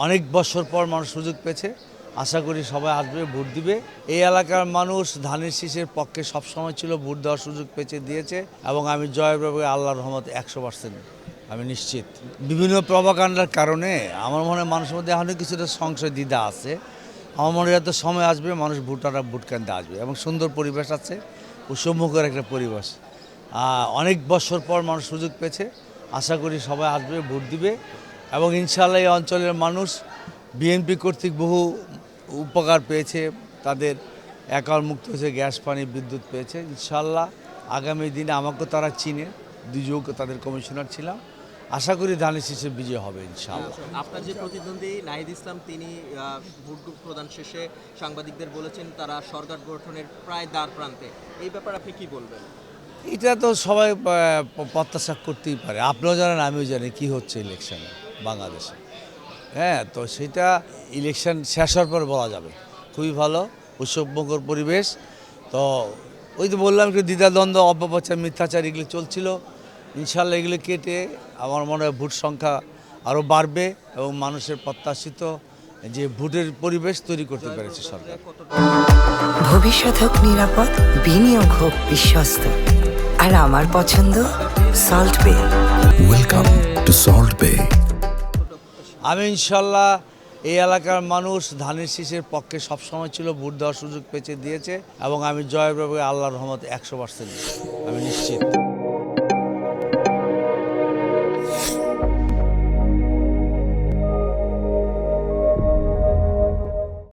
অনেক বছর পর মানুষ সুযোগ পেয়েছে। আশা করি সবাই আসবে, ভোট দিবে। এই এলাকার মানুষ ধানের শীষের পক্ষে সবসময় ছিল, ভোট দেওয়ার সুযোগ পেয়েছে, দিয়েছে এবং আমি জয়প্রভু আল্লাহর রহমতে 100% আমি নিশ্চিত। বিভিন্ন প্রভাকাণ্ডার কারণে আমার মনে হয় মানুষের মধ্যে এখনও কিছুটা সংশয় দ্বিধা আছে। আমার মনে হয় সময় আসবে, মানুষ ভোটাররা ভোট কেন্দ্রে আসবে এবং সুন্দর পরিবেশ আছে, উৎসবমুখর একটা পরিবেশ। অনেক বছর পর মানুষ সুযোগ পেয়েছে। আশা করি সবাই আসবে, ভোট দিবে এবং ইনশাআল্লাহ এই অঞ্চলের মানুষ বিএনপি কর্তৃক বহু উপকার পেয়েছে। তাদের অ্যাকাউন্ট মুক্ত হয়েছে, গ্যাস পানি বিদ্যুৎ পেয়েছে। ইনশাআল্লাহ আগামী দিনে আমাকেও তারা চিনে, দুযোগ তাদের কমিশনার ছিলাম। আশা করি ধানের শীষের বিজয় হবে ইনশাআল্লাহ। আপনার যে প্রতিদ্বন্দ্বী নাহিদ ইসলাম, তিনি ভোট প্রদান শেষে সাংবাদিকদের বলেছেন তারা সরকার গঠনের প্রায় দ্বার প্রান্তে। এই ব্যাপারে আপনি কি বলবেন? এটা তো সবাই প্রত্যাশা করতেই পারে। আপনিও জানেন, আমিও জানি কী হচ্ছে ইলেকশনে বাংলাদেশে। হ্যাঁ, তো সেটা ইলেকশন শেষ হওয়ার পর বলা যাবে। খুবই ভালো উৎসবমুখর পরিবেশ। তো ওই তো বললাম, একটু দ্বিধাদ্বন্দ্ব, অপপ্রচার, মিথ্যাচার এগুলো চলছিল। ইনশাল্লাহ এগুলো কেটে আমার মনে হয় ভোট সংখ্যা আরও বাড়বে এবং মানুষের প্রত্যাশিত যে ভোটের পরিবেশ তৈরি করতে পেরেছে সরকার। ভবিষ্যৎ হোক নিরাপদ, বিনিয়োগ হোক বিশ্বস্ত, আর আমার পছন্দ সল্ট বে। ওয়েলকাম টু সল্ট বে। আমি ইনশাল্লাহ এই এলাকার মানুষ ধানের শীষের পক্ষে সবসময় ছিল, ভোট দেওয়ার সুযোগ পেয়েছে, দিয়েছে এবং আমি জয়প্রভু আল্লাহর রহমতে 100% আমি নিশ্চিত।